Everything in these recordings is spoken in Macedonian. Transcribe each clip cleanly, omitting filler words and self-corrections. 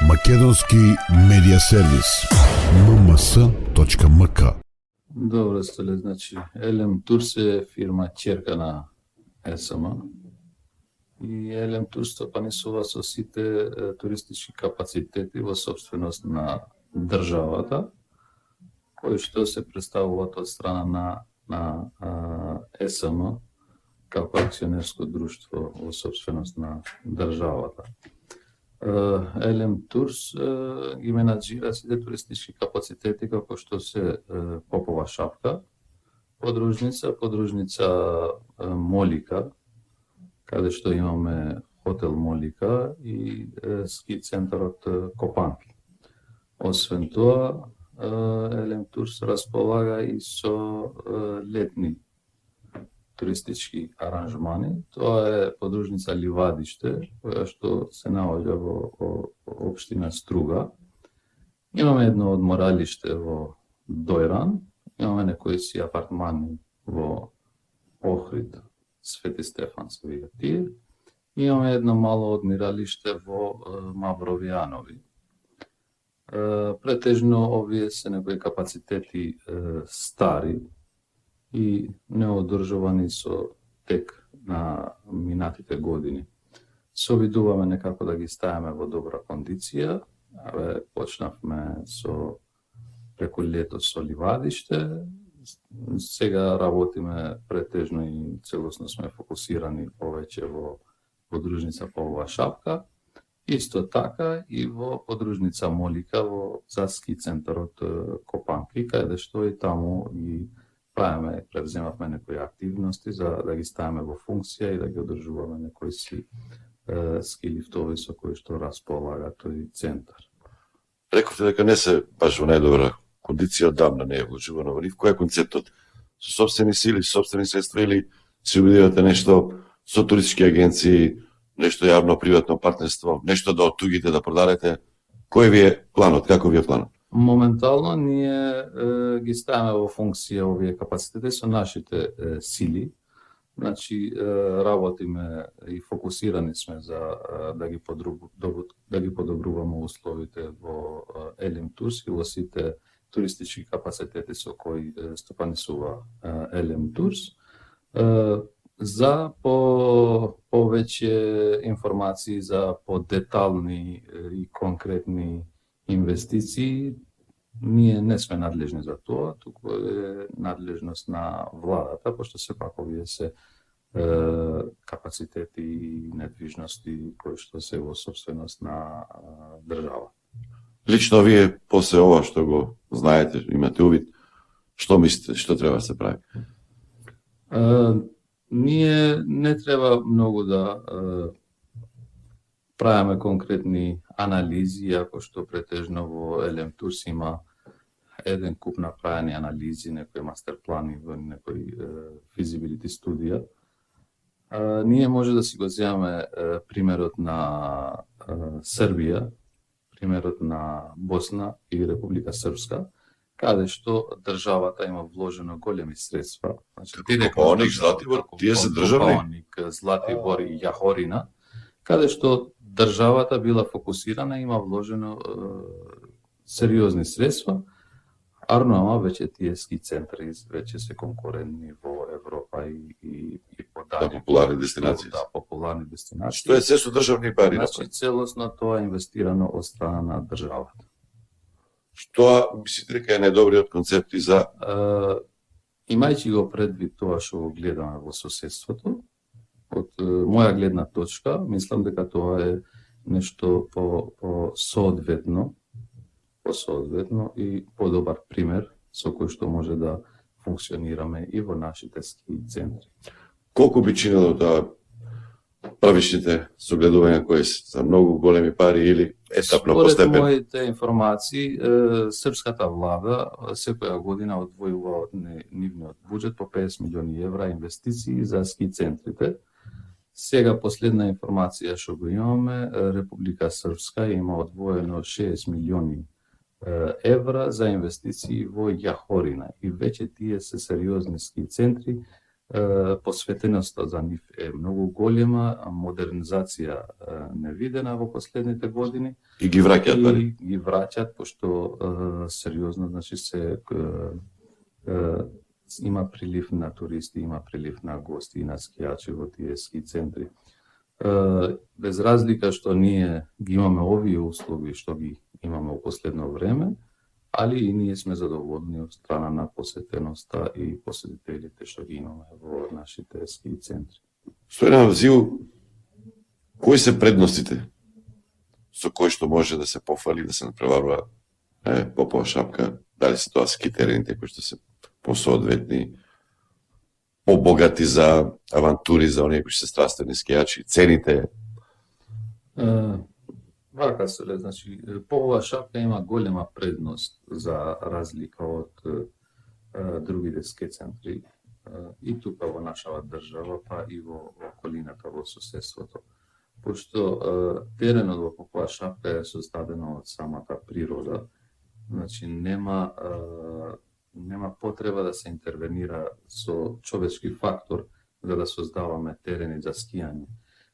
Македонски медиа сервис mms.mk. Добро столе, значи Елем Турс е фирма ќерка на ЕСМ и Елем Турс стопанисува со сите туристички капацитети во собственост на државата, кои што се представуваат од страна на ЕСМ како акционерско друштво во собственост на државата. Елем Турс ги менаџира сите туристички капацитети како што се Попова шапка, подружница Молика, каде што имаме хотел Молика и ски центарот Копанки. Освен тоа, Елем Турс располага и со летни туристички аранжмани. Тоа е подружница Ливадиште, која што се наоѓа во општина Струга. Имаме едно одморалиште во Дојран, имаме некои си апартмани во Охрид, Свети Стефан се вика тие. Имаме едно мало одмиралиште во Мавровијанови. Претежно овие се некои капацитети стари и неодржувани со тек на минатите години. Се обидуваме некако да ги ставиме во добра кондиција. Почнавме со преку лето со ливадиште, сега работиме претежно и целосно сме фокусирани повеќе во подружница Попова шапка, исто така и во подружница Молика во ски центарот Копанки, каде што и таму ги правиме, превземавме некои активности за да ги ставиме во функција и да ги одржуваме некои си ски лифтови со кои што располага тој центар. Рековте дека не се баш во најдобра кондиција одамна, не е вложувано во нив. Кој е концептот? Со собствени сили, со собствени средства или се обидувате нешто со туристички агенции, нешто јавно-приватно партнерство, нешто да оттугите да продадете? Кој ви е планот? Како ви е планот? Моментално ние ги ставаме во функција овие капацитети со нашите сили. Значи работиме и фокусирани сме за да ги подобруваме условите во Елем Турс и во сите туристички капацитети со кои стопанисува Елем Турс. За повеќе информации, за подетални и конкретни инвестиции, ние не сме надлежни за тоа, туку е надлежност на владата, пошто сепак овие се капацитети и недвижности кои што се во собственост на држава. Лично вие после ова што го знаете, имате увид, што мислите, што треба да се прави? Ние не треба многу да правиме конкретни анализи, иако што претежно во Елем Турс има еден куп направени анализи, некои мастер плани, некои физибилити студија. Ние може да си го земаме примерот на Србија, примерот на Босна и Република Српска, каде што државата има вложено големи средства. Значи, Копаоник, Златибор, тие се државни? Копаоник, Златибор и Јахорина, каде што државата била фокусирана, има вложено сериозни средства, ама веќе тие ски центри веќе се конкурентни во Европа и подале. Да, популарни дестинации. Да, популарни дестинации. Што е се со државни пари? Значи, целосно тоа е инвестирано од страна на државата. Што мислите дека е најдобриот концепт и за... Имајќи го предвид тоа што го гледаме во соседството, од моја гледна точка, мислам дека тоа е нешто соодветно и подобар пример со кој што може да функционираме и во нашите ски центри. Колку би чинело да правишните согледувања кои се за многу големи пари или етапно постепено? Според моите информации, српската влада секоја година одвојува од нивниот буџет по 50 милиони евра инвестиции за ски центрите. Сега последна информација што го имаме, Република Српска има одвоено 60 милиони евра за инвестиции во Јахорина и веќе тие се сериозни ски центри посветеноста за нив е многу голема, а модернизација невидена во последните години И ги враќаат и пари. ги враќаат пошто сериозно значи има прилив на туристи, има прилив на гости и на скијачи во тие ски центри. Без разлика што ние ги имаме овие услови што ги имаме во последно време, али и ние сме задоволни од страна на посетеноста и посетителите што ги имаме во нашите ски центри. Стојана Зил, кои се предностите со кои што може да се пофали, да се напреварува попова шапка, дали се тоа ски терените кои што се посоодветни, побогати за авантури, за оние кои се страстени скијачи, цените? Вака се, значи, попова шапка има голема предност за разлика од другите ски центри и тука во нашава држава, па и во околината, во соседството. Пошто теренот во попова шапка е создадено од самата природа, значи нема потреба да се интервенира со човечки фактор за да создаваме терени за скијање.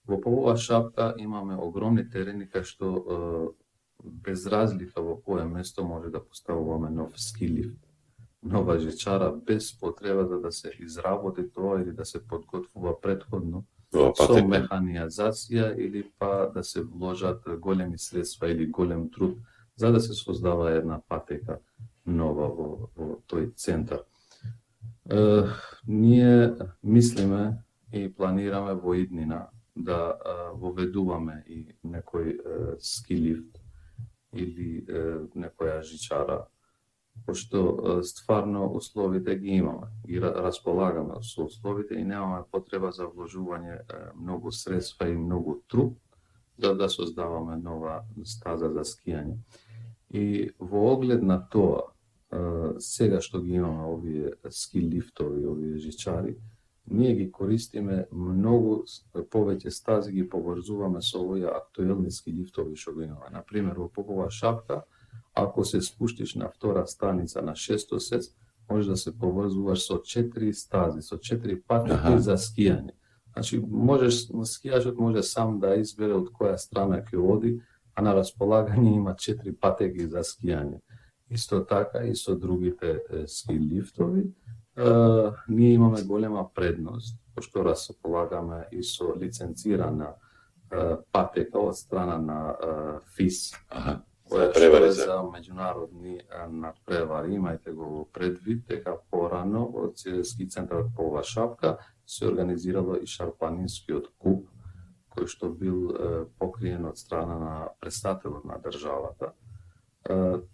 Во попова шапка имаме огромни терени кај што без разлика во кое место може да поставуваме нов ски лифт, нова жечара без потребата да се изработи тоа или да се подготвува претходно со механизација или па да се вложат големи средства или голем труд за да се создава една патека нова во тој центар. Ние мислиме и планираме во иднина да воведуваме и некој ски лифт или некоја жичара, пошто стварно условите ги имаме, ги располагаме со условите и немаме потреба за вложување многу средства и многу труд за да создаваме нова стаза за скијање. И во оглед на тоа, сега што ги имаме овие ски лифтови, овие жичари, ние ги користиме многу повеќе стази, ги поврзуваме со овие актуелни ски лифтови што го имаме. Например, во попова шапка, ако се спуштиш на втора станица на 600 можеш да се поврзуваш со 4 стази, со 4 патеки за скијање. Значи, скијачот може сам да избере од која страна ќе оди, а на располагање има 4 патеки за скијање. Исто така и со другите ски лифтови, ние имаме голема предност, пошто располагаме и со лиценцирана патека од страна на ФИС, која што е за меѓународни надпревари. Имајте го предвид дека порано од ски центарот Попова шапка се организирало и Шарпланинскиот куп, кој што бил покриен од страна на председателот на државата.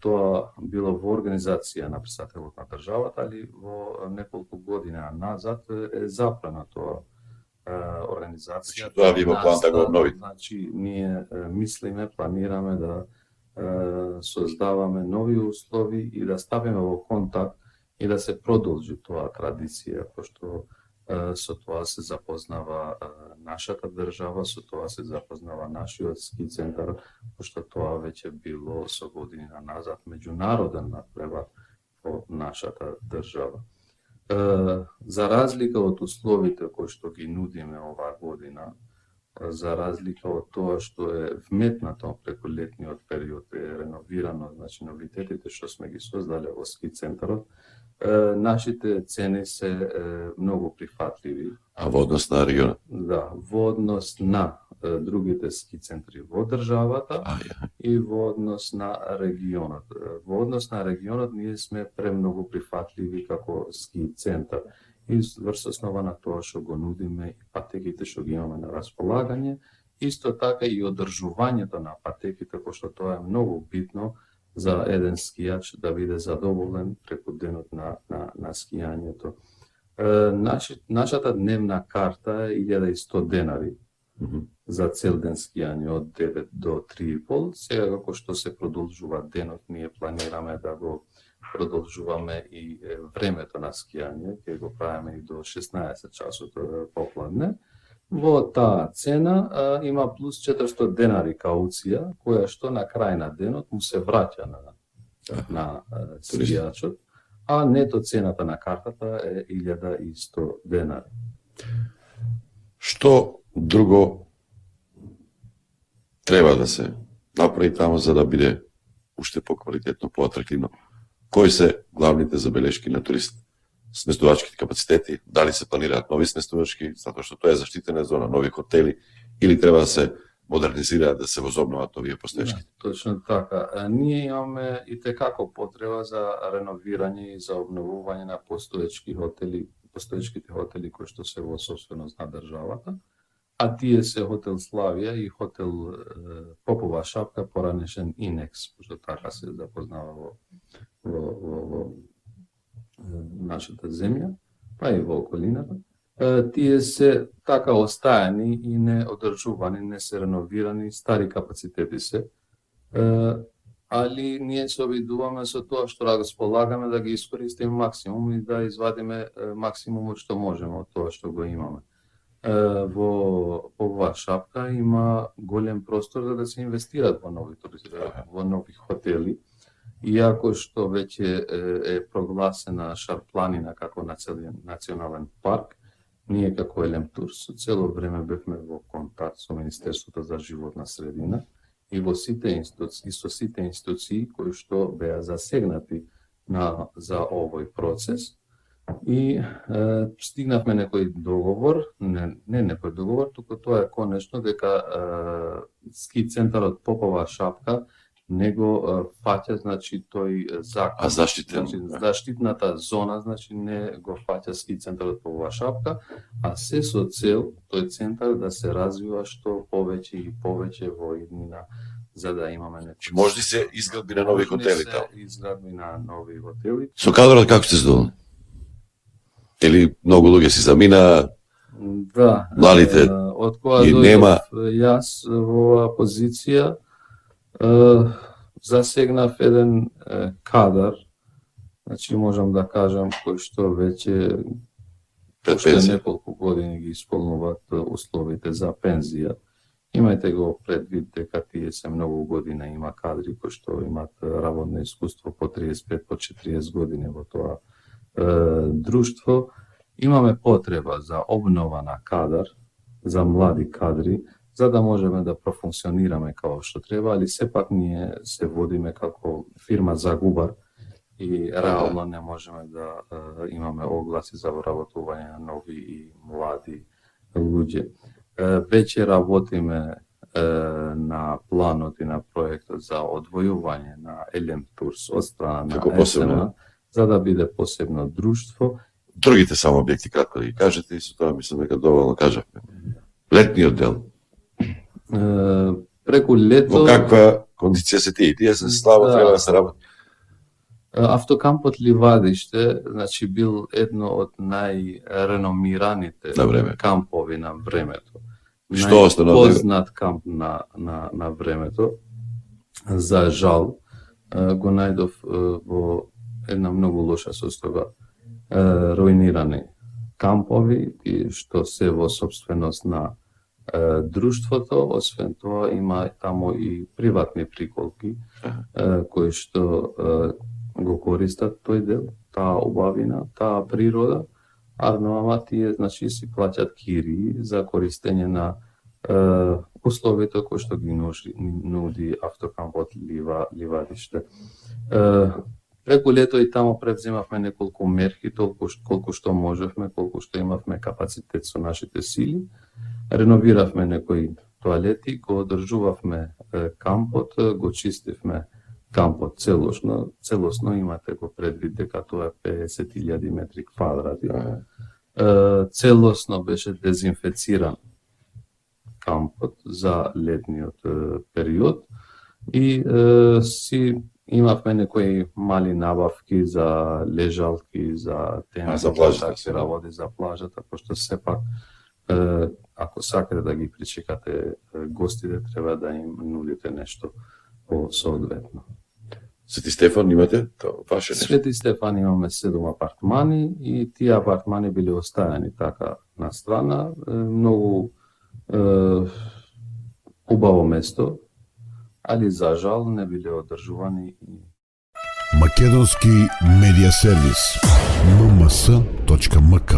Тоа било во организација на председателот на државата, али во неколку години назад е запрена тоа организација. Тоа ви има план да го обновите? Значи, ние мислиме, планираме да создаваме нови услови и да стапиме во контакт и да се продолжи тоа традиција, пошто со тоа се запознава нашата држава, со тоа се запознава нашиот ски центар, пошто тоа веќе било со години назад меѓународен надпревар во нашата држава. За разлика од условите кои што ги нудиме оваа година, за разлика од тоа што е вметнато преку летниот период, е реновирано, значи новитетите што сме ги создале во ски центарот, нашите цени се многу прифатливи. А во однос на регионот? Да, во однос на другите ски центри во државата и во однос на регионот. Во однос на регионот ние сме премногу прифатливи како ски центар. И врз основа на тоа што го нудиме и патеките што ги имаме на располагање, исто така и одржувањето на патеките, пошто тоа е многу битно за еден скијач да биде задоволен преку денот на скијањето. Нашата дневна карта е 1100 денари за цел ден скијање од 9 до 3,5. Сега како што се продолжува денот, ние планираме да го продолжуваме и времето на скијање, ќе го правиме и до 16 часот попладне. Во таа цена има плюс 400 денари кауција, која што на крај на денот му се враќа на скијачот, а нето цената на картата е 1100 денари. Што друго треба да се направи таму за да биде уште поквалитетно, поатрактивно? Кои се главните забелешки на турист? Сместувачките капацитети, дали се планираат нови сместувачки, затоа што тоа е заштитена зона, нови хотели, или треба да се модернизираат, да се возобноват овие постоечки? Точно така. Ние имаме и текако потреба за реновирање и за обновување на постоечките хотели кои што се во собственост на државата, а тие се хотел Славија и хотел Попова шапка, поранешен Инекс, пошто така се запознава во нашата земја, па и во околината. Тие се така остајани и не одржувани, не се реновирани, стари капацитети се, али ние се обидуваме со тоа што располагаме да ги искористиме максимум и да извадиме максимумот што можеме од тоа што го имаме. Во оваа шапка има голем простор за да се инвестираат во нови хотели, иако што веќе е прогласена Шарпланина како национален парк. Ние како Елем Турс цело време бевме во контакт со Министерството за животна средина и со сите институции кои што беа засегнати за овој процес. И стигнавме некој договор, не некој договор, туку тоа е конечно дека ски центарот Попова шапка него фаќа, значи тој закон. А заштитен? Значи, заштитната зона, значи не го фаќа ски центарот Попова шапка, а се со цел тој центар да се развива што повеќе и повеќе во иднина, за да имаме Чи може ли се изградби на нови хотели таму? Изградби на нови хотели. Со кадрот како сте задоволни? Или многу луѓе си замина? Да. Младите од кога и дојдов нема. јас во оваа позиција, засегнав еден кадар, значи можам да кажам, кој што веќе Пред уште пензија? неколку години ги исполнуваат условите за пензија. Имајте го предвид дека тие се многу година, има кадри кои што имаат работно искуство по 35, по 40 години во тоа друштво. Имаме потреба за обнова на кадар, за млади кадри, за да можеме да профункционираме како што треба, али сепак ние се водиме како фирма загубар и реално не можеме да имаме огласи за вработување на нови и млади луѓе. Веќе работиме на планот и на проектот за одвојување на Елем Турс од страна Како на посебно? СМ, за да биде посебно друштво. Другите само објекти кратко да ги кажете и со тоа мислам дека доволно кажавме. Летниот дел, Преку лето во каква кондиција се тие? Тие се слабо, Да. треба да се работи. автокампот Ливадиште, значи бил едно од најреномираните На време. кампови на времето. Што остана од него? Познат камп на времето. За жал, го најдов во една многу лоша состојба. Руинирани кампови и што се во собственост на друштвото, освен тоа има таму и приватни приколки кои што го користат тој дел, таа убавина, таа природа, ама тие значи си плаќат кири за користење на условите кои што ги нуди автокампот Ливадиште. Преку лето и таму превземавме неколку мерки, колку што можевме, колку што имавме капацитет со нашите сили. Реновиравме некои тоалети, го одржувавме кампот, го чистивме кампот целосно имате го предвид дека тоа е 50.000 метри квадрати. Целосно беше дезинфециран кампот за летниот период и си имавме некои мали набавки за лежалки, за тенти, за плажата, такви работи за плажата, пошто сепак ако сакате да ги причекате гостите, треба да им нудите нешто соодветно. Свети Стефан имате? Тоа ваше нешто? Свети Стефан имаме 7 апартмани и тие апартмани биле оставени така на страна. Многу убаво место, али за жал не биле одржувани. Македонски медиа сервис. mms.mk